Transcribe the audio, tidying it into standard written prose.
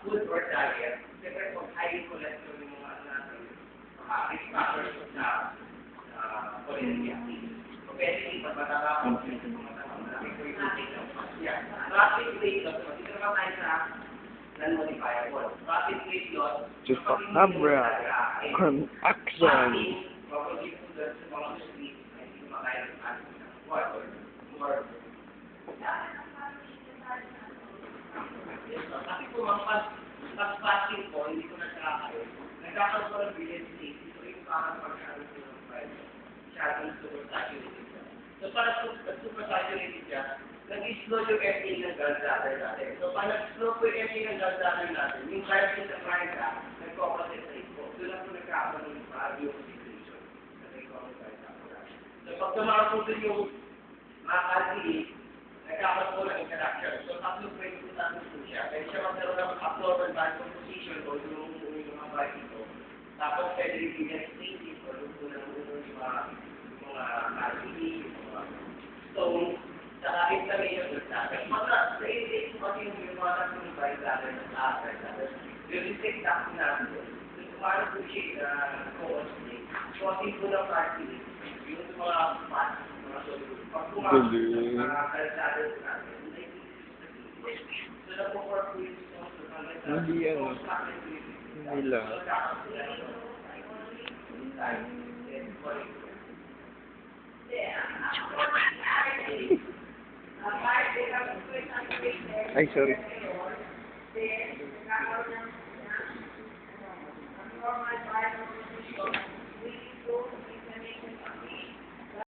food or diet, siyempre kung high cholesterol yung mga ano natin, risk factors sa cholesterol activity. So, pwede ito, matapapon sa mga malaki po yung yeah. Rapid weight loss, dito naman tayo sa non-modifiable. Rapid weight loss, Just abra. Action. probably students sa mga street, ay hindi kumakain ng asin ng water, or kasi kung mag-fasting po, hindi ko nakakain. Nagkakaroon ko ng billion state, ito yung parang pagkaroon ko ng price. Masyadong super-saturated siya. So, para super-saturated siya, nag-slow yung FA ng gallbladder natin. So, pag nag-slow po yung FA ng gallbladder natin, yung virus sa America, nag-concentrate po. Doon lang po nagkakaroon ng bio-situation. So, pag tumarap po doon yung makakaliit, nagkakaroon po ng interaction. So, tatlong pwede po natin po siya. Pwede siya magkaroon ng abnormal body composition o yung mga body ito. Tapos, pwede rin yung stasis o yung yung mga RCD, yung mga stone, saka inflammation ng bladder. Sa intake po kasi yung mga tatlong body bladder ng bladder. Yung intake tapo natin doon. So, kumano po siya co-oscillate. Kasi po ng RCD, yung mga fat, mga solid. Pag kumano, Hindi ano. Nila. Ay, sorry.